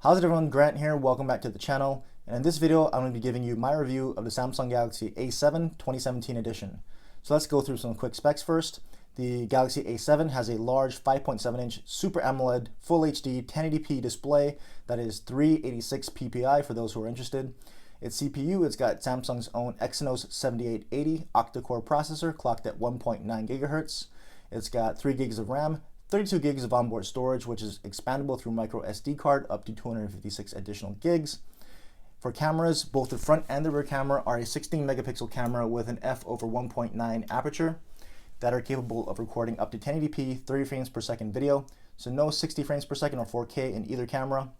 How's it everyone, Grant here, welcome back to the channel, and in this video I'm going to be giving you my review of the Samsung Galaxy A7 2017 edition. So let's go through some quick specs first. The Galaxy A7 has a large 5.7-inch Super AMOLED Full HD 1080p display that is 386 ppi for those who are interested. Its CPU, it's got Samsung's own Exynos 7880 octa-core processor clocked at 1.9 GHz. It's got 3 gigs of RAM, 32 gigs of onboard storage, which is expandable through micro SD card up to 256 additional gigs. For cameras, both the front and the rear camera are a 16 megapixel camera with an f/1.9 aperture that are capable of recording up to 1080p 30 frames per second video, so no 60 frames per second or 4K in either camera.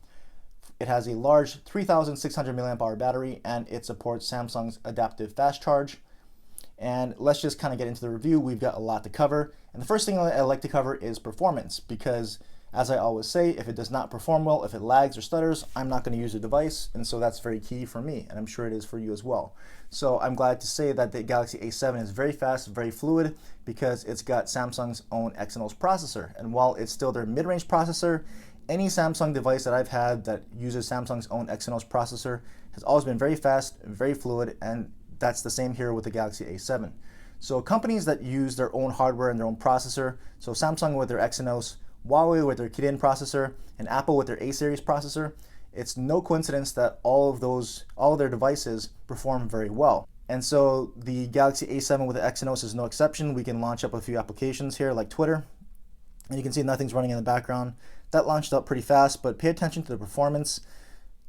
It has a large 3600 mAh battery and it supports Samsung's adaptive fast charge. And let's just kind of get into the review. We've got a lot to cover. And the first thing I like to cover is performance, because as I always say, if it does not perform well, if it lags or stutters, I'm not going to use the device. And so that's very key for me, and I'm sure it is for you as well. So I'm glad to say that the Galaxy A7 is very fast, very fluid, because it's got Samsung's own Exynos processor. And while it's still their mid-range processor, any Samsung device that I've had that uses Samsung's own Exynos processor has always been very fast, very fluid, and that's the same here with the Galaxy A7. So companies that use their own hardware and their own processor, so Samsung with their Exynos, Huawei with their Kirin processor, and Apple with their A-series processor, it's no coincidence that all of their devices perform very well. And so the Galaxy A7 with the Exynos is no exception. We can launch up a few applications here like Twitter, and you can see nothing's running in the background. That launched up pretty fast, but pay attention to the performance.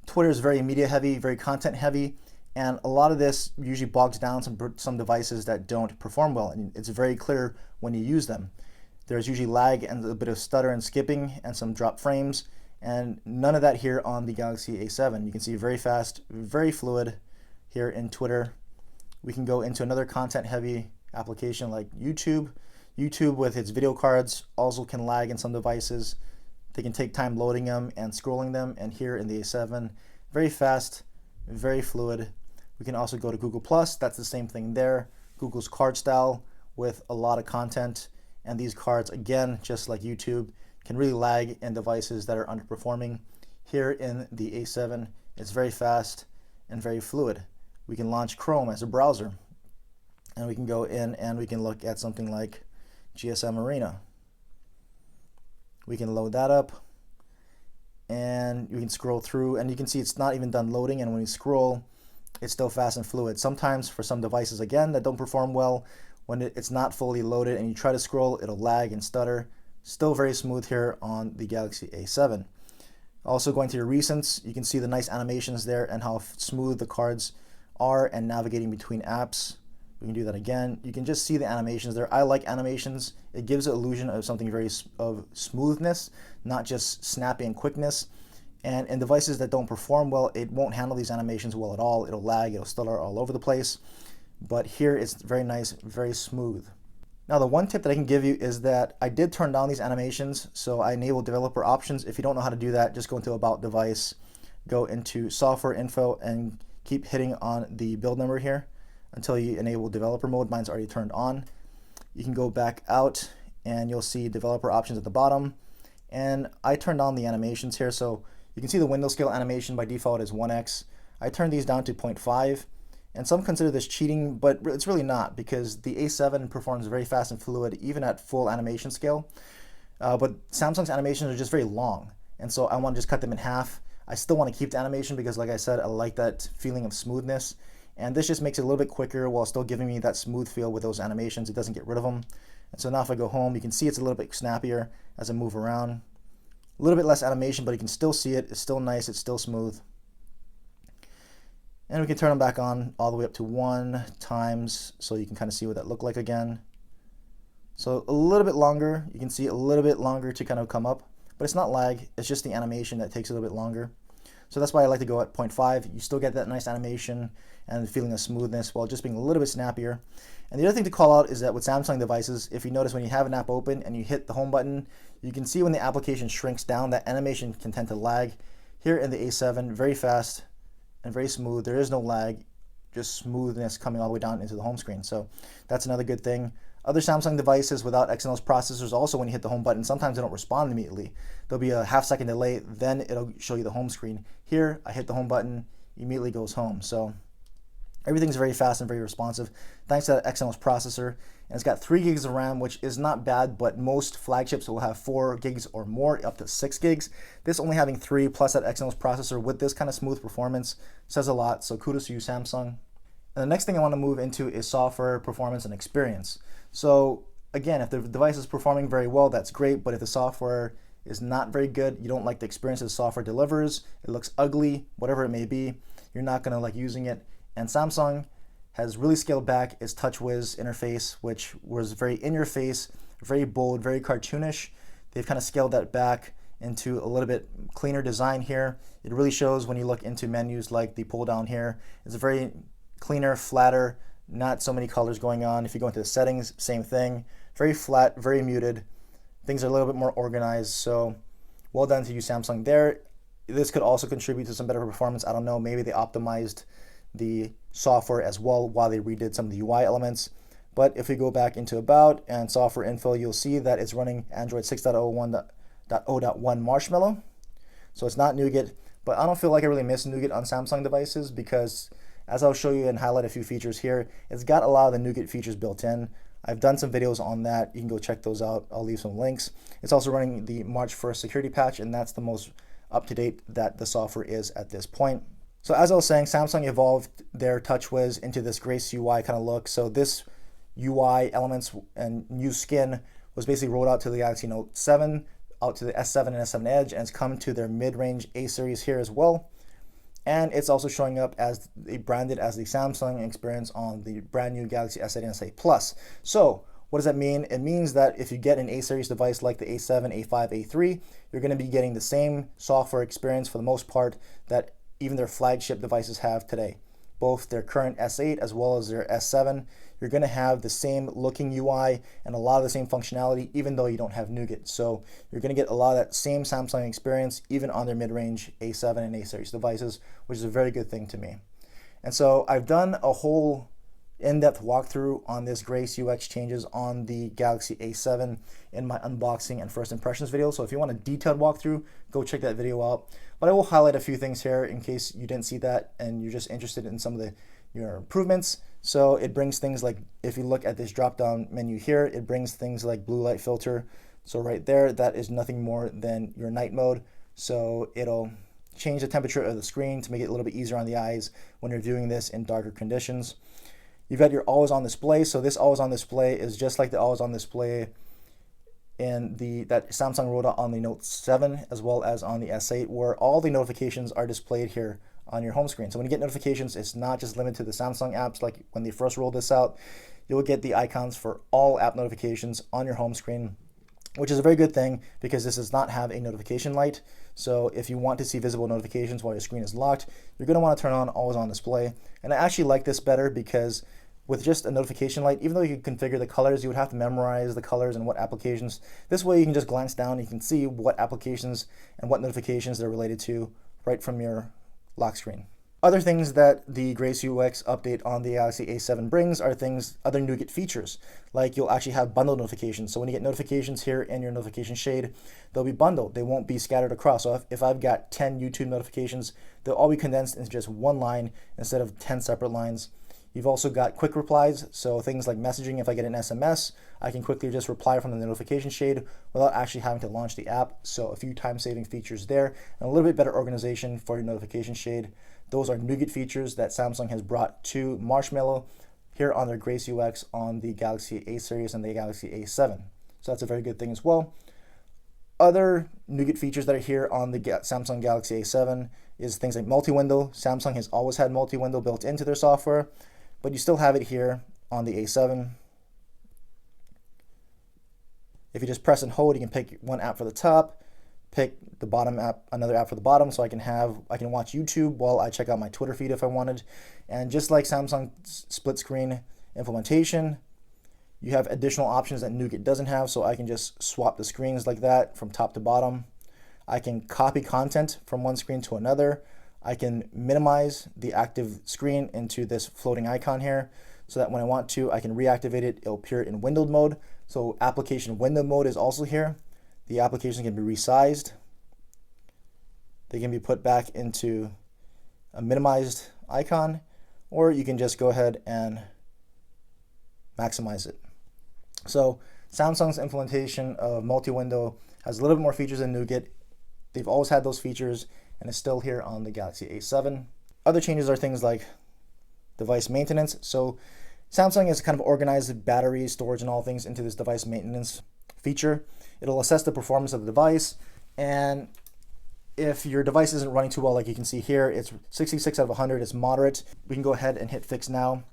Twitter is very media heavy, very content heavy, and a lot of this usually bogs down some devices that don't perform well, and it's very clear when you use them. There's usually lag and a bit of stutter and skipping and some drop frames, and none of that here on the Galaxy A7. You can see very fast, very fluid here in Twitter. We can go into another content heavy application like YouTube. YouTube with its video cards also can lag in some devices. They can take time loading them and scrolling them, and here in the A7, very fast, very fluid. We can also go to Google+, that's the same thing there. Google's card style with a lot of content, and these cards, again, just like YouTube, can really lag in devices that are underperforming. Here in the A7, it's very fast and very fluid. We can launch Chrome as a browser, and we can go in and we can look at something like GSM Arena. We can load that up, and you can scroll through, and you can see it's not even done loading, and when you scroll, it's still fast and fluid. Sometimes for some devices, again, that don't perform well, when it's not fully loaded and you try to scroll, it'll lag and stutter. Still very smooth here on the Galaxy A7. Also going to your recents, you can see the nice animations there and how smooth the cards are and navigating between apps. We can do that again. You can just see the animations there. I like animations. It gives an illusion of something of smoothness, not just snappy and quickness. And in devices that don't perform well, it won't handle these animations well at all. It'll lag, it'll stutter all over the place. But here it's very nice, very smooth. Now the one tip that I can give you is that I did turn down these animations, so I enabled developer options. If you don't know how to do that, just go into About Device, go into Software Info, and keep hitting on the build number here until you enable developer mode. Mine's already turned on. You can go back out and you'll see developer options at the bottom. And I turned on the animations here, so you can see the window scale animation by default is 1x. I turned these down to 0.5. And some consider this cheating, but it's really not, because the A7 performs very fast and fluid even at full animation scale. But Samsung's animations are just very long, and so I want to just cut them in half. I still want to keep the animation because, like I said, I like that feeling of smoothness. And this just makes it a little bit quicker while still giving me that smooth feel with those animations. It doesn't get rid of them. And so now if I go home, you can see it's a little bit snappier as I move around. A little bit less animation, but you can still see it. It's still nice. It's still smooth. And we can turn them back on all the way up to 1 times, so you can kind of see what that looked like again. So a little bit longer. You can see a little bit longer to kind of come up, but it's not lag. It's just the animation that takes a little bit longer. So that's why I like to go at 0.5. You still get that nice animation and the feeling of smoothness while just being a little bit snappier. And the other thing to call out is that with Samsung devices, if you notice when you have an app open and you hit the home button, you can see when the application shrinks down, that animation can tend to lag. Here in the A7, very fast and very smooth. There is no lag, just smoothness coming all the way down into the home screen. So that's another good thing. Other Samsung devices without Exynos processors, also when you hit the home button, sometimes they don't respond immediately. There'll be a half-second delay, then it'll show you the home screen. Here, I hit the home button, immediately goes home. So everything's very fast and very responsive thanks to that Exynos processor. And it's got 3 gigs of RAM, which is not bad, but most flagships will have 4 gigs or more, up to 6 gigs. This only having 3 plus that Exynos processor with this kind of smooth performance says a lot. So kudos to you, Samsung. And the next thing I want to move into is software performance and experience. So again, if the device is performing very well, that's great. But if the software is not very good, you don't like the experience the software delivers, it looks ugly, whatever it may be, you're not going to like using it. And Samsung has really scaled back its TouchWiz interface, which was very in your face, very bold, very cartoonish. They've kind of scaled that back into a little bit cleaner design here. It really shows when you look into menus like the pull down here. It's a very cleaner, flatter, not so many colors going on. If you go into the settings, same thing. Very flat, very muted. Things are a little bit more organized. So well done to you, Samsung there. This could also contribute to some better performance. I don't know, maybe they optimized the software as well while they redid some of the UI elements. But if we go back into About and Software Info, you'll see that it's running Android 6.0.1 Marshmallow. So it's not Nougat, but I don't feel like I really miss Nougat on Samsung devices because, as I'll show you and highlight a few features here, it's got a lot of the Nougat features built in. I've done some videos on that. You can go check those out. I'll leave some links. It's also running the March 1st security patch, and that's the most up-to-date that the software is at this point. So as I was saying, Samsung evolved their TouchWiz into this Grace UI kind of look. So this UI elements and new skin was basically rolled out to the Galaxy Note 7, out to the S7 and S7 Edge, and it's come to their mid-range A series here as well. And it's also showing up as branded as the Samsung experience on the brand new Galaxy S8 and S8 Plus. So what does that mean? It means that if you get an A series device like the A7, A5, A3, you're going to be getting the same software experience for the most part that even their flagship devices have today. Both their current S8 as well as their S7, you're going to have the same looking UI and a lot of the same functionality, even though you don't have Nougat. So you're going to get a lot of that same Samsung experience even on their mid-range A7 and A series devices, which is a very good thing to me. And so I've done a whole in-depth walkthrough on this Grace UX changes on the Galaxy A7 in my unboxing and first impressions video. So if you want a detailed walkthrough, go check that video out. But I will highlight a few things here in case you didn't see that and you're just interested in some of your improvements. So it brings things like, if you look at this drop-down menu here, it brings things like blue light filter. So right there, that is nothing more than your night mode. So it'll change the temperature of the screen to make it a little bit easier on the eyes when you're viewing this in darker conditions. You've got your always on display. So this always on display is just like the always on display in that Samsung rolled out on the Note 7 as well as on the S8, where all the notifications are displayed here on your home screen. So when you get notifications, it's not just limited to the Samsung apps like when they first rolled this out. You'll get the icons for all app notifications on your home screen, which is a very good thing because this does not have a notification light. So if you want to see visible notifications while your screen is locked, you're going to want to turn on always on display. And I actually like this better because with just a notification light, even though you can configure the colors, you would have to memorize the colors and what applications. This way you can just glance down and you can see what applications and what notifications they're related to right from your lock screen. Other things that the Grace UX update on the Galaxy A7 brings are other Nougat features, like you'll actually have bundled notifications. So when you get notifications here in your notification shade, they'll be bundled. They won't be scattered across. So if I've got 10 YouTube notifications, they'll all be condensed into just one line instead of 10 separate lines. You've also got quick replies, so things like messaging. If I get an SMS, I can quickly just reply from the notification shade without actually having to launch the app. So a few time-saving features there, and a little bit better organization for your notification shade. Those are Nougat features that Samsung has brought to Marshmallow here on their Grace UX on the Galaxy A series and the Galaxy A7. So that's a very good thing as well. Other Nougat features that are here on the Samsung Galaxy A7 is things like multi-window. Samsung has always had multi-window built into their software, but you still have it here on the A7. If you just press and hold, you can pick one app for the top, pick the bottom app, another app for the bottom, so I can watch YouTube while I check out my Twitter feed if I wanted. And just like Samsung's split screen implementation, you have additional options that Nougat doesn't have, so I can just swap the screens like that from top to bottom. I can copy content from one screen to another. I can minimize the active screen into this floating icon here. so that when I want to, I can reactivate it. It'll appear in windowed mode. So application window mode is also here. The application can be resized. They can be put back into a minimized icon, or you can just go ahead and maximize it. So Samsung's implementation of multi-window has a little bit more features than Nougat. They've always had those features, and it's still here on the Galaxy A7. Other changes are things like device maintenance. So Samsung has kind of organized battery storage and all things into this device maintenance feature. It'll assess the performance of the device, and if your device isn't running too well, like you can see here, it's 66 out of 100, it's moderate. We can go ahead and hit fix now,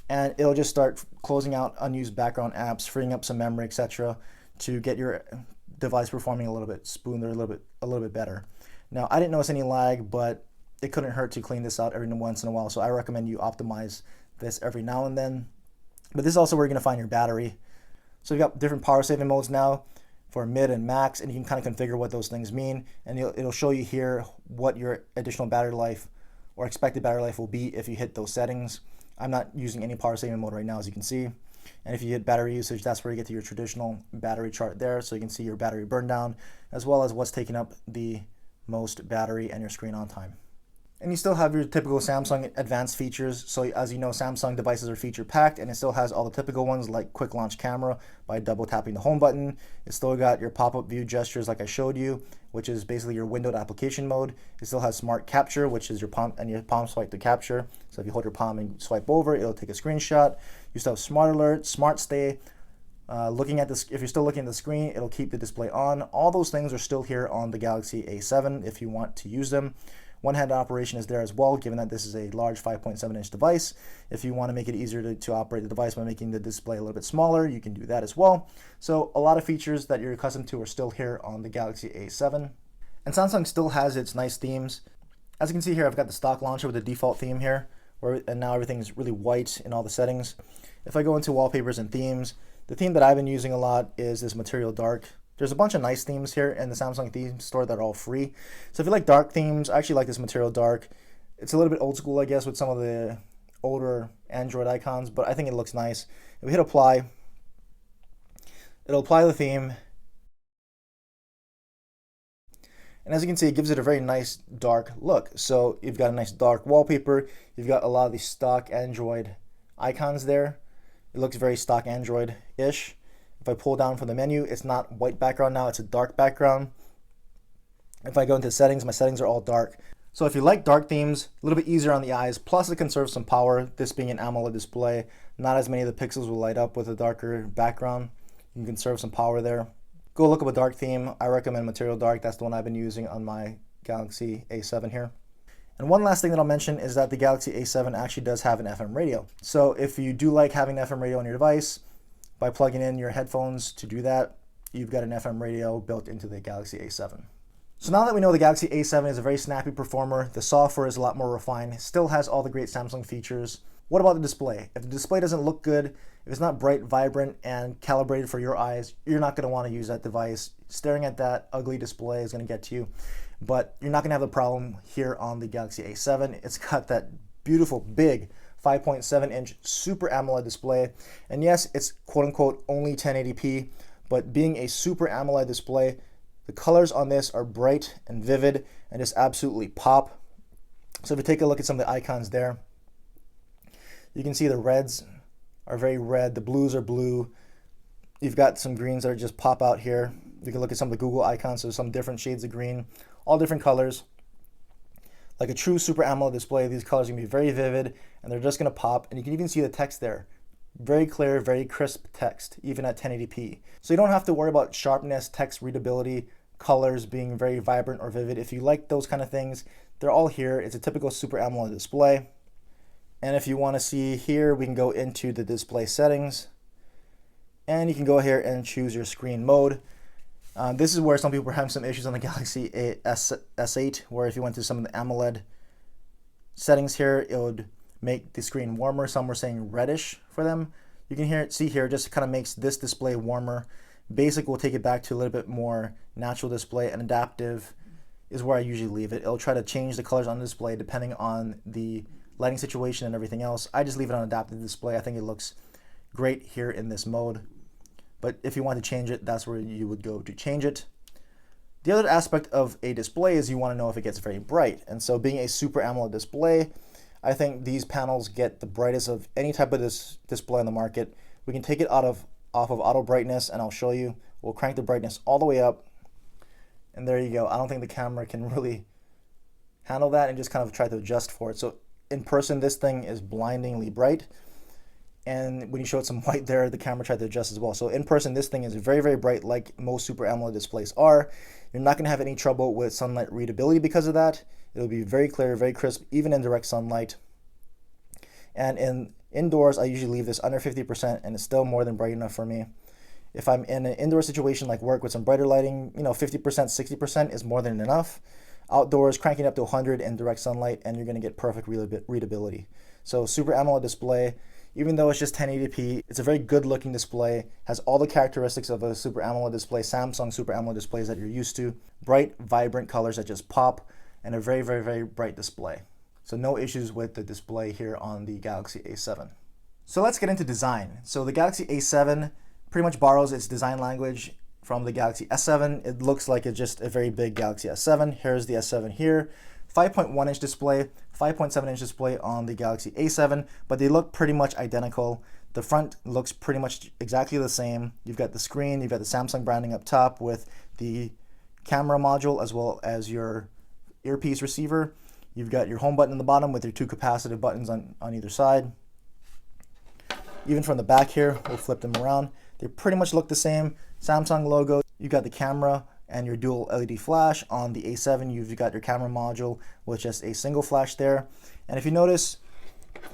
and it'll just start closing out unused background apps, freeing up some memory, etc., to get your device performing a little bit smoother, a little bit better. Now, I didn't notice any lag, but it couldn't hurt to clean this out every once in a while, so I recommend you optimize this every now and then. But this is also where you're going to find your battery. So you've got different power saving modes now for mid and max, and you can kind of configure what those things mean, and it'll show you here what your additional battery life or expected battery life will be if you hit those settings. I'm not using any power saving mode right now, as you can see. And if you hit battery usage, that's where you get to your traditional battery chart there, so you can see your battery burn down, as well as what's taking up the most battery and your screen on time. And you still have your typical Samsung advanced features. So as you know, Samsung devices are feature packed, and it still has all the typical ones like quick launch camera by double tapping the home button. It's still got your pop-up view gestures like I showed you, which is basically your windowed application mode. It still has smart capture, which is your palm and your palm swipe to capture. So if you hold your palm and swipe over, it'll take a screenshot. You still have smart alert, smart stay. Looking at this, if you're still looking at the screen, it'll keep the display on. All those things are still here on the Galaxy A7 if you want to use them. One-handed operation is there as well, given that this is a large 5.7-inch device. If you want to make it easier to operate the device by making the display a little bit smaller, you can do that as well. So a lot of features that you're accustomed to are still here on the Galaxy A7. And Samsung still has its nice themes. As you can see here, I've got the stock launcher with the default theme here, and now everything's really white in all the settings. If I go into wallpapers and themes, the theme that I've been using a lot is this Material Dark. There's a bunch of nice themes here in the Samsung theme store that are all free. So if you like dark themes, I actually like this Material Dark. It's a little bit old school, I guess, with some of the older Android icons, but I think it looks nice. If we hit apply, it'll apply the theme. And as you can see, it gives it a very nice dark look. So you've got a nice dark wallpaper. You've got a lot of the stock Android icons there. It looks very stock Android-ish. If I pull down from the menu, it's not white background now, it's a dark background. If I go into settings, my settings are all dark. So if you like dark themes, a little bit easier on the eyes, plus it conserves some power, this being an AMOLED display, not as many of the pixels will light up with a darker background. You can conserve some power there. Go look up a dark theme. I recommend Material Dark. That's the one I've been using on my Galaxy A7 here. And one last thing that I'll mention is that the Galaxy A7 actually does have an FM radio. So if you do like having an FM radio on your device, by plugging in your headphones to do that, you've got an FM radio built into the Galaxy A7. So now that we know the Galaxy A7 is a very snappy performer, the software is a lot more refined, still has all the great Samsung features, what about the display? If the display doesn't look good, if it's not bright, vibrant, and calibrated for your eyes, you're not going to want to use that device. Staring at that ugly display is going to get to you, but you're not going to have the problem here on the Galaxy A7. It's got that beautiful, big 5.7-inch Super AMOLED display, and yes, it's quote-unquote only 1080p, but being a Super AMOLED display, the colors on this are bright and vivid and just absolutely pop. So if you take a look at some of the icons there, you can see the reds are very red, the blues are blue, you've got some greens that are just pop out here. You can look at some of the Google icons, so some different shades of green, all different colors. Like a true Super AMOLED display, these colors are going to be very vivid, and they're just going to pop, and you can even see the text there. Very clear, very crisp text, even at 1080p. So you don't have to worry about sharpness, text readability, colors being very vibrant or vivid. If you like those kind of things, they're all here. It's a typical Super AMOLED display. And if you want to see here, we can go into the display settings, and you can go here and choose your screen mode. This is where some people were having some issues on the Galaxy S8, where if you went to some of the AMOLED settings here, it would make the screen warmer. Some were saying reddish for them. You can see here, just kind of makes this display warmer. Basic will take it back to a little bit more natural display, and adaptive is where I usually leave it. It'll try to change the colors on the display depending on the lighting situation and everything else. I just leave it on adaptive display. I think it looks great here in this mode. But if you want to change it, that's where you would go to change it. The other aspect of a display is you want to know if it gets very bright. And so being a Super AMOLED display, I think these panels get the brightest of any type of this display on the market. We can take it off of auto brightness, and I'll show you. We'll crank the brightness all the way up, and there you go. I don't think the camera can really handle that, and just kind of try to adjust for it. So in person, this thing is blindingly bright. And when you show it some white there, the camera tried to adjust as well. So in person, this thing is very, very bright, like most Super AMOLED displays are. You're not going to have any trouble with sunlight readability because of that. It'll be very clear, very crisp, even in direct sunlight. And indoors, I usually leave this under 50%, and it's still more than bright enough for me. If I'm in an indoor situation like work with some brighter lighting, 50%, 60% is more than enough. Outdoors, cranking up to 100 in direct sunlight, and you're going to get perfect readability. So Super AMOLED display, even though it's just 1080p, it's a very good looking display, has all the characteristics of a Super AMOLED display, Samsung Super AMOLED displays that you're used to. Bright, vibrant colors that just pop, and a very, very, very bright display. So no issues with the display here on the Galaxy A7. So let's get into design. So the Galaxy A7 pretty much borrows its design language from the Galaxy S7. It looks like it's just a very big Galaxy S7. Here's the S7 here. 5.1 inch display, 5.7 inch display on the Galaxy A7, but they look pretty much identical. The front looks pretty much exactly the same. You've got the screen, you've got the Samsung branding up top with the camera module as well as your earpiece receiver. You've got your home button in the bottom with your two capacitive buttons on either side. Even from the back here, we'll flip them around. They pretty much look the same. Samsung logo, you've got the camera and your dual LED flash. On the A7, you've got your camera module with just a single flash there. And if you notice,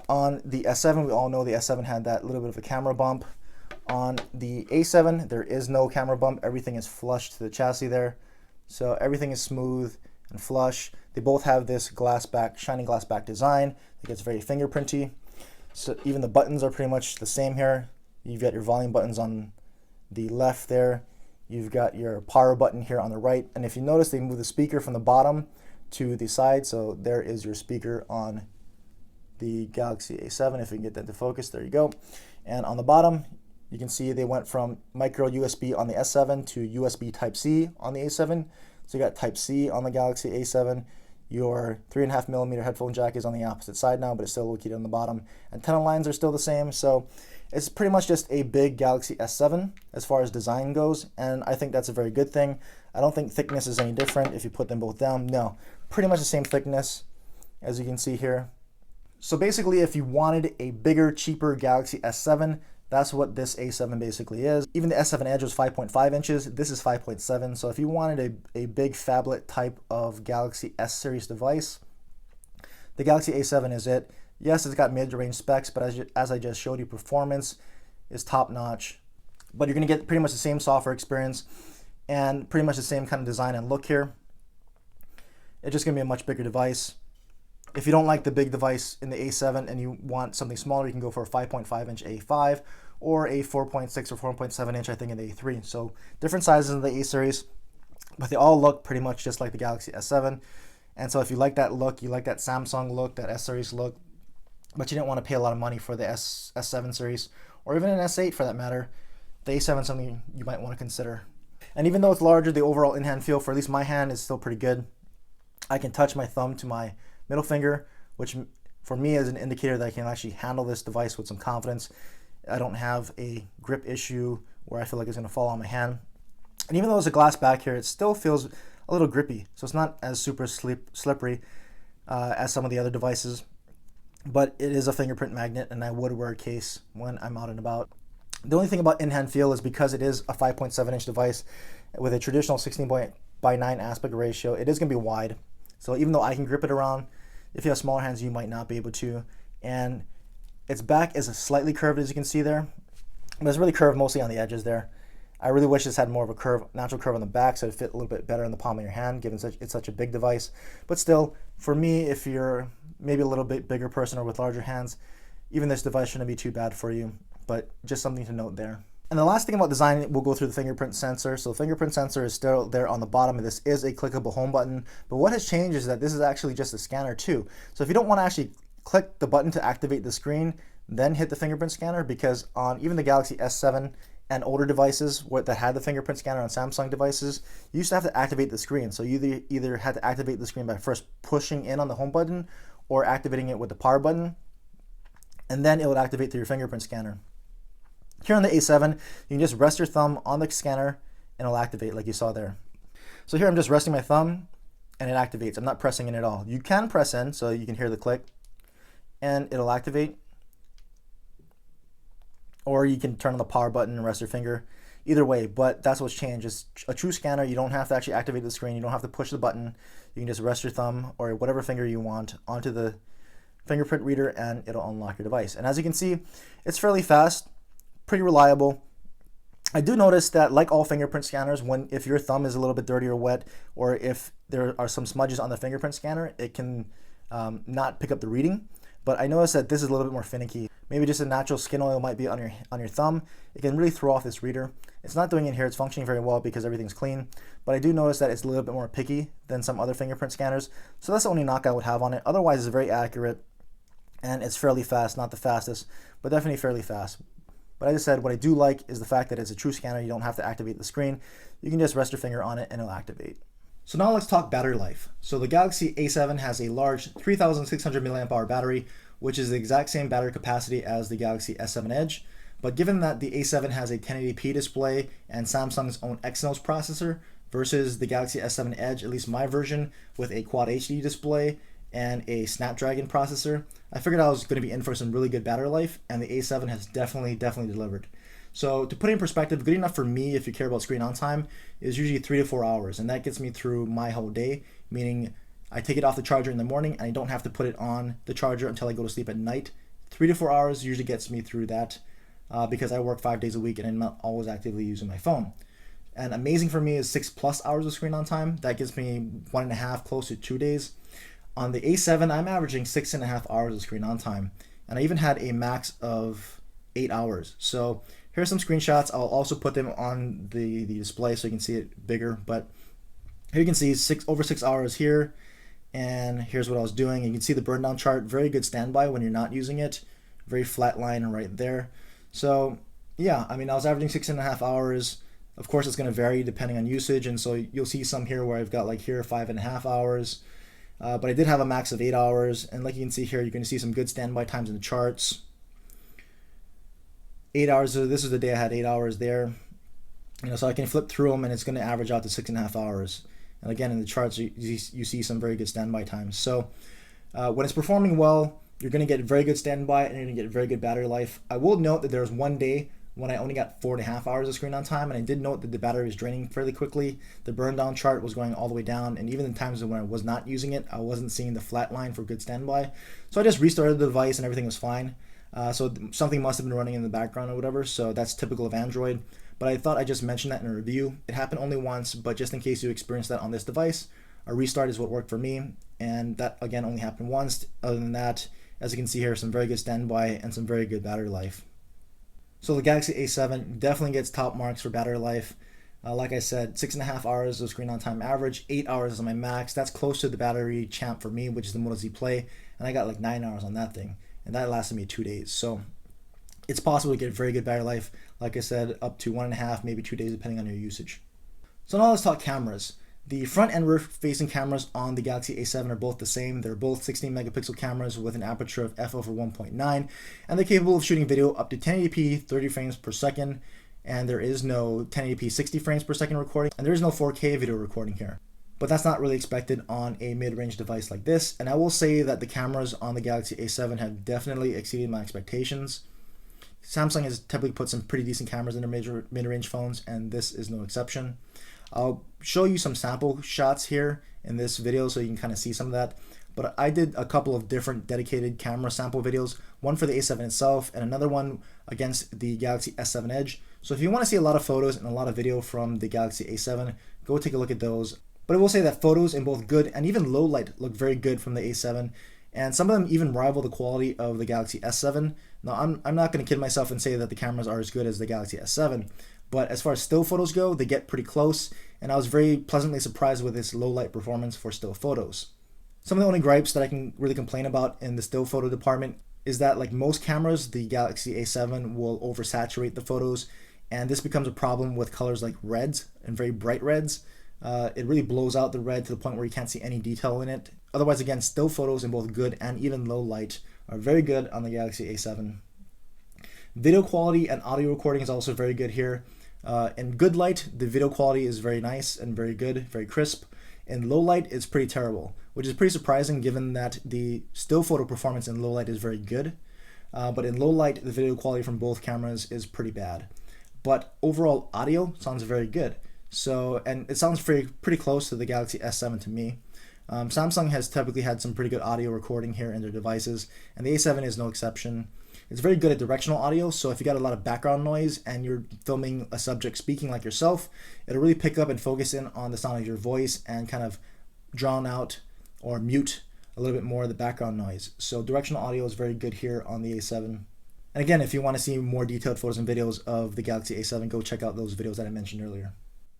on the S7, we all know the S7 had that little bit of a camera bump. On the A7, there is no camera bump. Everything is flush to the chassis there. So everything is smooth and flush. They both have this glass back, shining glass back design. It gets very fingerprinty. So even the buttons are pretty much the same here. You've got your volume buttons on the left there. You've got your power button here on the right. And if you notice, they move the speaker from the bottom to the side. So there is your speaker on the Galaxy A7. If we can get that to focus, there you go. And on the bottom, you can see they went from micro USB on the S7 to USB Type-C on the A7. So you got Type-C on the Galaxy A7. Your 3.5mm headphone jack is on the opposite side now, but it's still located on the bottom. Antenna lines are still the same. So it's pretty much just a big Galaxy S7 as far as design goes, and I think that's a very good thing. I don't think thickness is any different if you put them both down. No, pretty much the same thickness as you can see here. So basically, if you wanted a bigger, cheaper Galaxy S7, that's what this A7 basically is. Even the S7 Edge was 5.5 inches. This is 5.7. So if you wanted a big phablet type of Galaxy S series device, the Galaxy A7 is it. Yes, it's got mid-range specs, but as I just showed you, performance is top-notch. But you're going to get pretty much the same software experience and pretty much the same kind of design and look here. It's just going to be a much bigger device. If you don't like the big device in the A7 and you want something smaller, you can go for a 5.5 inch A5 or a 4.6 or 4.7 inch, I think, in the A3. So different sizes in the A series, but they all look pretty much just like the Galaxy S7. And so if you like that look, you like that Samsung look, that S series look, but you didn't want to pay a lot of money for the S7 series, or even an S8 for that matter, the A7 is something you might want to consider. And even though it's larger, the overall in-hand feel, for at least my hand, is still pretty good. I can touch my thumb to my middle finger, which for me is an indicator that I can actually handle this device with some confidence. I don't have a grip issue where I feel like it's going to fall on my hand. And even though there's a glass back here, it still feels a little grippy. So it's not as super slippery as some of the other devices. But it is a fingerprint magnet, and I would wear a case when I'm out and about. The only thing about in-hand feel is because it is a 5.7 inch device with a traditional 16:9 aspect ratio, it is going to be wide. So even though I can grip it around, if you have smaller hands, you might not be able to. And its back is slightly curved, as you can see there, but it's really curved mostly on the edges there. I really wish this had more of a curve, natural curve on the back, so it'd fit a little bit better in the palm of your hand, given it's such a big device. But still, for me, if you're maybe a little bit bigger person or with larger hands, even this device shouldn't be too bad for you, but just something to note there. And the last thing about design, we'll go through the fingerprint sensor. So the fingerprint sensor is still there on the bottom, and this is a clickable home button. But what has changed is that this is actually just a scanner too. So if you don't want to actually click the button to activate the screen, then hit the fingerprint scanner, because on even the Galaxy S7 and older devices that had the fingerprint scanner on Samsung devices, you used to have to activate the screen. So you either had to activate the screen by first pushing in on the home button or activating it with the power button, and then it would activate through your fingerprint scanner. Here on the A7, you can just rest your thumb on the scanner and it'll activate like you saw there. So here I'm just resting my thumb and it activates. I'm not pressing in at all. You can press in so you can hear the click and it'll activate. Or you can turn on the power button and rest your finger. Either way, but that's what's changed. It's a true scanner. You don't have to actually activate the screen. You don't have to push the button. You can just rest your thumb or whatever finger you want onto the fingerprint reader and it'll unlock your device. And as you can see, it's fairly fast, pretty reliable. I do notice that, like all fingerprint scanners, if your thumb is a little bit dirty or wet, or if there are some smudges on the fingerprint scanner, it can not pick up the reading. But I noticed that this is a little bit more finicky. Maybe just a natural skin oil might be on your thumb. It can really throw off this reader. It's not doing it here. It's functioning very well because everything's clean. But I do notice that it's a little bit more picky than some other fingerprint scanners. So that's the only knock I would have on it. Otherwise, it's very accurate and it's fairly fast. Not the fastest, but definitely fairly fast. But as I said, what I do like is the fact that it's a true scanner. You don't have to activate the screen. You can just rest your finger on it and it'll activate. So now let's talk battery life. So the Galaxy A7 has a large 3600 mAh battery, which is the exact same battery capacity as the Galaxy S7 Edge. But given that the A7 has a 1080p display and Samsung's own Exynos processor versus the Galaxy S7 Edge, at least my version, with a Quad HD display and a Snapdragon processor, I figured I was going to be in for some really good battery life, and the A7 has definitely delivered. So to put it in perspective, good enough for me, if you care about screen on time, is usually 3 to 4 hours, and that gets me through my whole day, meaning I take it off the charger in the morning and I don't have to put it on the charger until I go to sleep at night. 3 to 4 hours usually gets me through that because I work 5 days a week and I'm not always actively using my phone. And amazing for me is 6+ hours of screen on time. That gives me 1.5, close to 2 days. On the A7, I'm averaging 6.5 hours of screen on time, and I even had a max of 8 hours. So here's some screenshots. I'll also put them on the display so you can see it bigger. But here you can see over 6 hours here, and here's what I was doing. You can see the burn down chart. Very good standby when you're not using it. Very flat line right there. So yeah, I mean, I was averaging 6.5 hours. Of course, it's going to vary depending on usage, and so you'll see some here where I've got like here 5.5 hours. But I did have a max of 8 hours, and like you can see here, you're going to see some good standby times in the charts. 8 hours, so this is the day I had 8 hours there. So I can flip through them, and it's going to average out to 6.5 hours. And again, in the charts, you see some very good standby times. So when it's performing well, you're going to get very good standby, and you're going to get very good battery life. I will note that there was one day when I only got 4.5 hours of screen on time, and I did note that the battery was draining fairly quickly. The burn down chart was going all the way down, and even in times when I was not using it, I wasn't seeing the flat line for good standby. So I just restarted the device and everything was fine. So something must have been running in the background or whatever, so that's typical of Android. But I thought I'd just mention that in a review. It happened only once, but just in case you experienced that on this device, a restart is what worked for me, and that again only happened once. Other than that, as you can see here, some very good standby and some very good battery life. So the Galaxy A7 definitely gets top marks for battery life. Like I said, 6.5 hours of screen on time average, 8 hours is my max. That's close to the battery champ for me, which is the Moto Z Play, and I got like 9 hours on that thing, and that lasted me 2 days. So it's possible to get very good battery life, like I said, up to 1.5, maybe 2 days, depending on your usage. So now let's talk cameras. The front and rear facing cameras on the Galaxy A7 are both the same. They're both 16 megapixel cameras with an aperture of f/1.9, and they're capable of shooting video up to 1080p 30 frames per second, and there is no 1080p 60 frames per second recording, and there is no 4K video recording here. But that's not really expected on a mid-range device like this, and I will say that the cameras on the Galaxy A7 have definitely exceeded my expectations. Samsung has typically put some pretty decent cameras in their mid-range phones, and this is no exception. I'll show you some sample shots here in this video so you can kind of see some of that. But I did a couple of different dedicated camera sample videos, one for the A7 itself and another one against the Galaxy S7 Edge. So if you want to see a lot of photos and a lot of video from the Galaxy A7, go take a look at those. But I will say that photos in both good and even low light look very good from the A7, and some of them even rival the quality of the Galaxy S7. Now, I'm not going to kid myself and say that the cameras are as good as the Galaxy S7, but as far as still photos go, they get pretty close, and I was very pleasantly surprised with this low light performance for still photos. Some of the only gripes that I can really complain about in the still photo department is that, like most cameras, the Galaxy A7 will oversaturate the photos, and this becomes a problem with colors like reds and very bright reds. It really blows out the red to the point where you can't see any detail in it. Otherwise, again, still photos in both good and even low light are very good on the Galaxy A7. Video quality and audio recording is also very good here. In good light, the video quality is very nice and very good, very crisp. In low light, it's pretty terrible, which is pretty surprising given that the still photo performance in low light is very good. But in low light, the video quality from both cameras is pretty bad. But overall audio sounds very good. So, and it sounds pretty close to the Galaxy S7 to me. Samsung has typically had some pretty good audio recording here in their devices, and the A7 is no exception. It's very good at directional audio, so if you got a lot of background noise and you're filming a subject speaking like yourself, it'll really pick up and focus in on the sound of your voice and kind of drown out or mute a little bit more of the background noise. So directional audio is very good here on the A7. And again, if you want to see more detailed photos and videos of the Galaxy A7, go check out those videos that I mentioned earlier.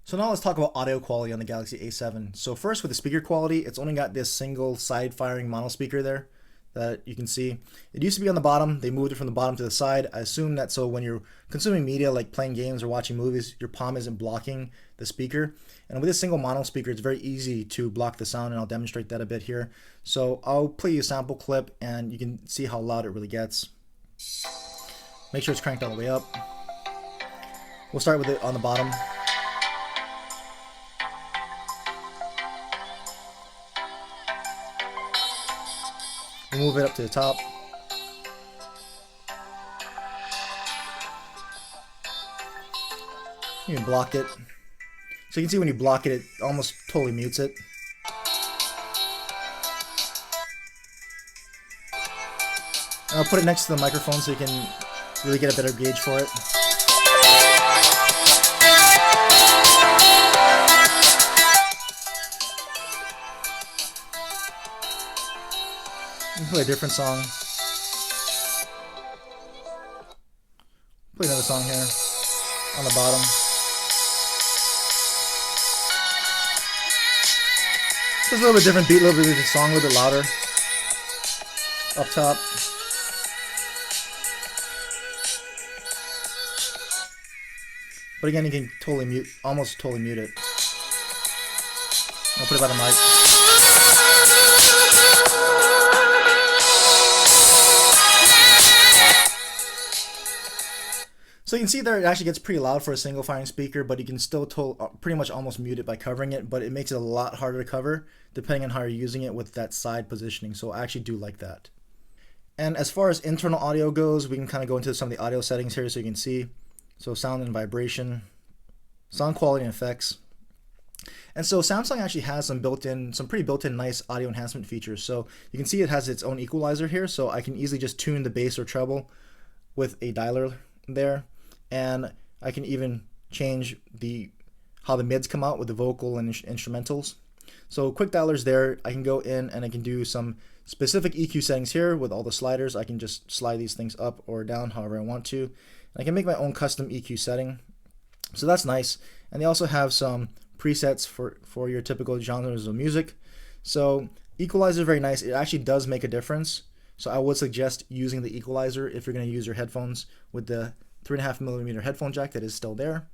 So now let's talk about audio quality on the Galaxy A7. So first, with the speaker quality, it's only got this single side-firing mono speaker there that you can see. It used to be on the bottom. They moved it from the bottom to the side. I assume that so when you're consuming media like playing games or watching movies, your palm isn't blocking the speaker. And with a single mono speaker, it's very easy to block the sound, and I'll demonstrate that a bit here. So I'll play you a sample clip and you can see how loud it really gets. Make sure it's cranked all the way up. We'll start with it on the bottom. We'll move it up to the top. You can block it. So you can see when you block it, it almost totally mutes it. And I'll put it next to the microphone so you can really get a better gauge for it. Play a different song. Play another song here on the bottom. Just a little bit different beat, a little bit of the song, a little bit louder. Up top. But again, you can totally mute, almost totally mute it. I'll put it by the mic. So you can see there it actually gets pretty loud for a single firing speaker, but you can still pretty much almost mute it by covering it, but it makes it a lot harder to cover depending on how you're using it with that side positioning. So I actually do like that. And as far as internal audio goes, we can kind of go into some of the audio settings here so you can see. So sound and vibration, sound quality and effects. And so Samsung actually has some pretty built-in nice audio enhancement features. So you can see it has its own equalizer here, so I can easily just tune the bass or treble with a dialer there. And I can even change how the mids come out with the vocal and instrumentals. So quick dialers there. I can go in and I can do some specific EQ settings here with all the sliders. I can just slide these things up or down however I want to. And I can make my own custom EQ setting. So that's nice. And they also have some presets for your typical genres of music. So equalizer is very nice. It actually does make a difference. So I would suggest using the equalizer if you're going to use your headphones with the 3.5mm headphone jack that is still there.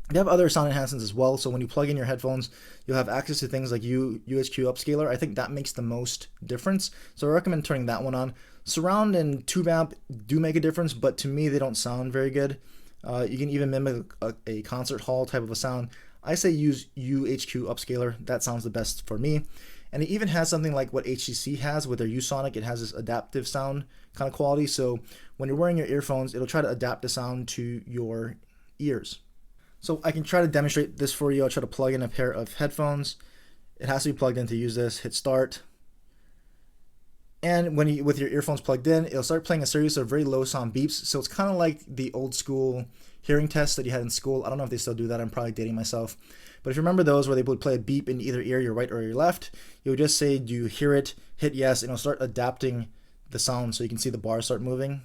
They have other sound enhancements as well, so when you plug in your headphones, you'll have access to things like UHQ upscaler. I think that makes the most difference, so I recommend turning that one on. Surround and tube amp do make a difference, but to me they don't sound very good. You can even mimic a concert hall type of a sound. I say use UHQ upscaler. That sounds the best for me. And it even has something like what HTC has with their USonic. It has this adaptive sound kind of quality. So when you're wearing your earphones, it'll try to adapt the sound to your ears. So I can try to demonstrate this for you. I'll try to plug in a pair of headphones. It has to be plugged in to use this. Hit start. And with your earphones plugged in, it'll start playing a series of very low sound beeps. So it's kind of like the old school hearing test that you had in school. I don't know if they still do that. I'm probably dating myself. But if you remember those where they would play a beep in either ear, your right or your left, you would just say, do you hear it? Hit yes, and it'll start adapting the sound so you can see the bars start moving,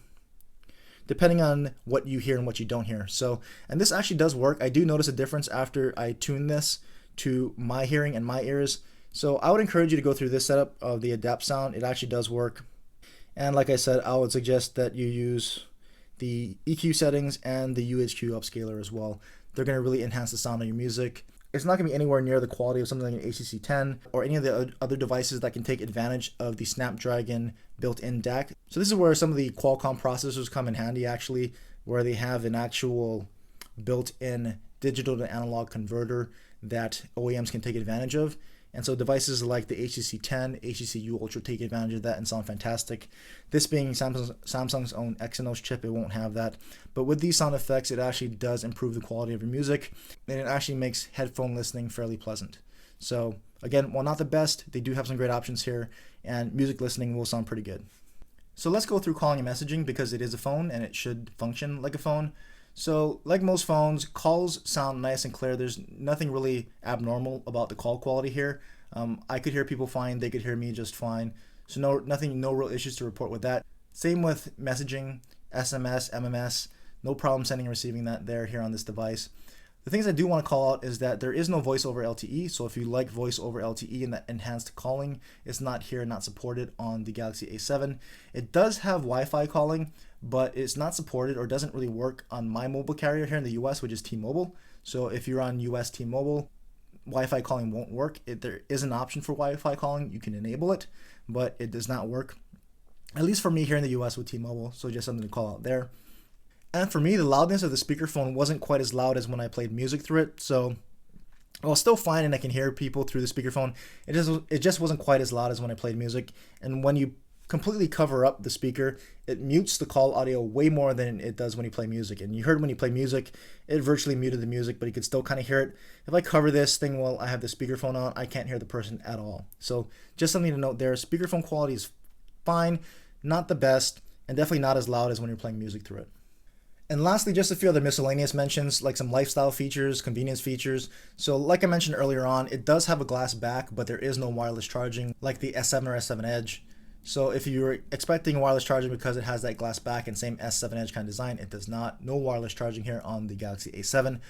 depending on what you hear and what you don't hear. So, and this actually does work. I do notice a difference after I tune this to my hearing and my ears. So I would encourage you to go through this setup of the adapt sound. It actually does work. And like I said, I would suggest that you use the EQ settings and the UHQ upscaler as well. They're going to really enhance the sound of your music. It's not going to be anywhere near the quality of something like an HCC 10 or any of the other devices that can take advantage of the Snapdragon built-in DAC. So this is where some of the Qualcomm processors come in handy actually, where they have an actual built-in digital to analog converter that OEMs can take advantage of. And so devices like the HTC 10, HTC U Ultra take advantage of that and sound fantastic. This being Samsung's own Exynos chip, it won't have that. But with these sound effects, it actually does improve the quality of your music, and it actually makes headphone listening fairly pleasant. So again, while not the best, they do have some great options here, and music listening will sound pretty good. So let's go through calling and messaging because it is a phone and it should function like a phone. So like most phones, calls sound nice and clear. There's nothing really abnormal about the call quality here. I could hear people fine, they could hear me just fine. So no real issues to report with that. Same with messaging, SMS, MMS, no problem sending and receiving that here on this device. The things I do want to call out is that there is no voice over LTE. So if you like voice over LTE and that enhanced calling, it's not here, not supported on the Galaxy A7. It does have Wi-Fi calling, but it's not supported or doesn't really work on my mobile carrier here in the US, which is T-Mobile. So if you're on US T-Mobile, Wi-Fi calling won't work. There is an option for Wi-Fi calling. You can enable it, but it does not work, at least for me here in the US with T-Mobile. So just something to call out there. And for me, the loudness of the speakerphone wasn't quite as loud as when I played music through it. So well, still fine, and I can hear people through the speakerphone. It just wasn't quite as loud as when I played music. And when you completely cover up the speaker, it mutes the call audio way more than it does when you play music. And you heard when you play music, it virtually muted the music, but you could still kind of hear it. If I cover this thing while I have the speakerphone on, I can't hear the person at all. So just something to note there. Speakerphone quality is fine, not the best, and definitely not as loud as when you're playing music through it. And lastly, just a few other miscellaneous mentions, like some lifestyle features, convenience features. So like I mentioned earlier on, it does have a glass back, but there is no wireless charging like the S7 or S7 Edge. So if you're expecting wireless charging because it has that glass back and same S7 Edge kind of design, it does not. No wireless charging here on the Galaxy A7.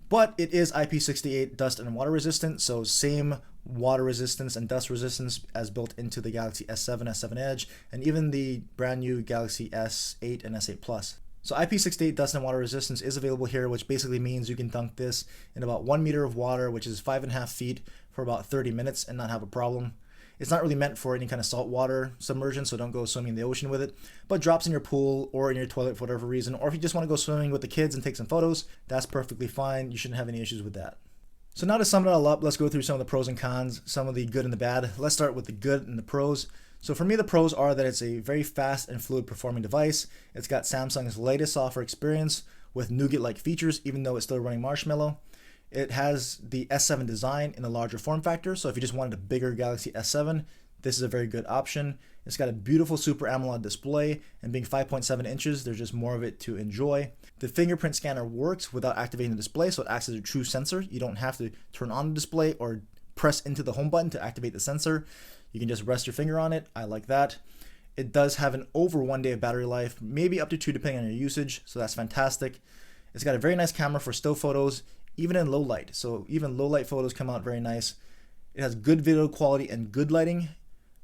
But it is IP68 dust and water resistant, so same water resistance and dust resistance as built into the Galaxy S7, S7 Edge, and even the brand new Galaxy S8 and S8 Plus. So IP68 dust and water resistance is available here, which basically means you can dunk this in about 1 meter of water, which is 5.5 feet, for about 30 minutes and not have a problem. It's not really meant for any kind of saltwater submersion, so don't go swimming in the ocean with it, but drops in your pool or in your toilet for whatever reason, or if you just want to go swimming with the kids and take some photos, that's perfectly fine. You shouldn't have any issues with that. So now to sum it all up, let's go through some of the pros and cons, some of the good and the bad. Let's start with the good and the pros. So for me, the pros are that it's a very fast and fluid performing device. It's got Samsung's latest software experience with Nougat-like features, even though it's still running Marshmallow. It has the S7 design in a larger form factor, so if you just wanted a bigger Galaxy S7, this is a very good option. It's got a beautiful Super AMOLED display, and being 5.7 inches, there's just more of it to enjoy. The fingerprint scanner works without activating the display, so it acts as a true sensor. You don't have to turn on the display or press into the home button to activate the sensor. You can just rest your finger on it. I like that. It does have an over 1 day of battery life, maybe up to 2 depending on your usage, so that's fantastic. It's got a very nice camera for still photos, even in low light. So even low light photos come out very nice. It has good video quality and good lighting,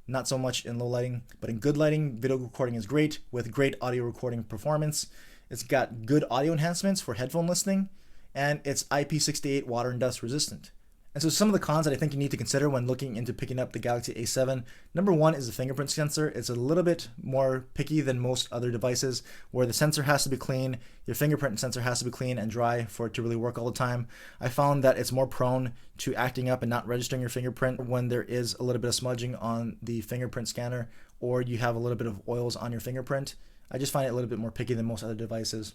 not so much in low lighting, but in good lighting, video recording is great with great audio recording performance. It's got good audio enhancements for headphone listening, and it's IP68 water and dust resistant. And so some of the cons that I think you need to consider when looking into picking up the Galaxy A7, number one is the fingerprint sensor. It's a little bit more picky than most other devices where the sensor has to be clean, your fingerprint sensor has to be clean and dry for it to really work all the time. I found that it's more prone to acting up and not registering your fingerprint when there is a little bit of smudging on the fingerprint scanner or you have a little bit of oils on your fingerprint. I just find it a little bit more picky than most other devices.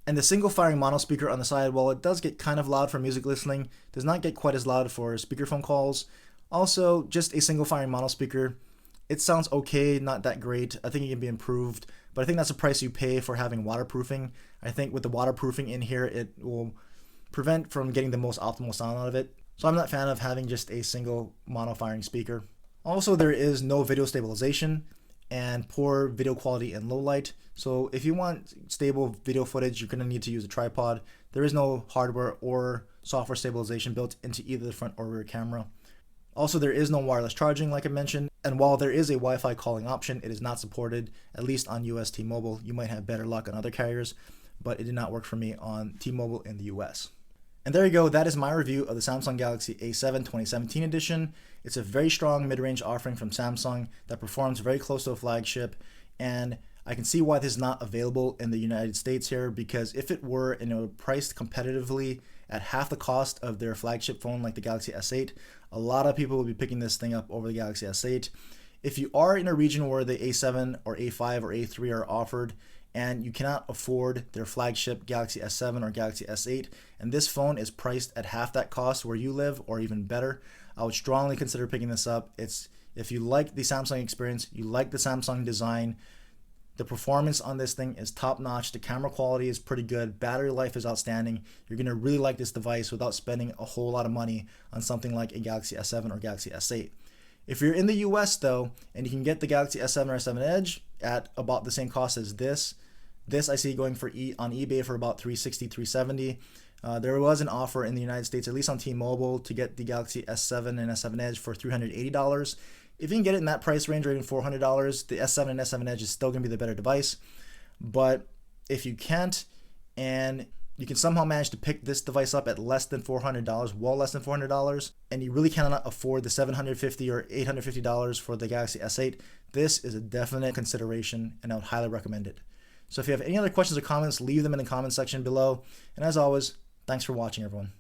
And the single firing mono speaker on the side, while it does get kind of loud for music listening, does not get quite as loud for speakerphone calls. Also, just a single firing mono speaker. It sounds okay, not that great. I think it can be improved, but I think that's the price you pay for having waterproofing. I think with the waterproofing in here, it will prevent from getting the most optimal sound out of it. So I'm not a fan of having just a single mono firing speaker. Also, there is no video stabilization and poor video quality in low light. So if you want stable video footage, you're going to need to use a tripod. There is no hardware or software stabilization built into either the front or rear camera. Also, there is no wireless charging like I mentioned, and while there is a Wi-Fi calling option, it is not supported, at least on US T-Mobile. You might have better luck on other carriers, but it did not work for me on T-Mobile in the US. And there you go, that is my review of the Samsung Galaxy A7 2017 edition. It's a very strong mid-range offering from Samsung that performs very close to a flagship, and I can see why this is not available in the United States here, because if it were, and it were priced competitively at half the cost of their flagship phone like the Galaxy S8, a lot of people will be picking this thing up over the Galaxy S8. If you are in a region where the A7 or A5 or A3 are offered and you cannot afford their flagship Galaxy S7 or Galaxy S8, and this phone is priced at half that cost where you live or even better, I would strongly consider picking this up. If you like the Samsung experience, you like the Samsung design, the performance on this thing is top notch, the camera quality is pretty good, battery life is outstanding. You're going to really like this device without spending a whole lot of money on something like a Galaxy S7 or Galaxy S8. If you're in the US though, and you can get the Galaxy S7 or S7 Edge at about the same cost as this I see going for on eBay for about $360, $370. There was an offer in the United States, at least on T-Mobile, to get the Galaxy S7 and S7 Edge for $380. If you can get it in that price range or even $400, the S7 and S7 Edge is still going to be the better device. But if you can't, and you can somehow manage to pick this device up at less than $400, well less than $400, and you really cannot afford the $750 or $850 for the Galaxy S8, this is a definite consideration, and I would highly recommend it. So if you have any other questions or comments, leave them in the comment section below. And as always, thanks for watching, everyone.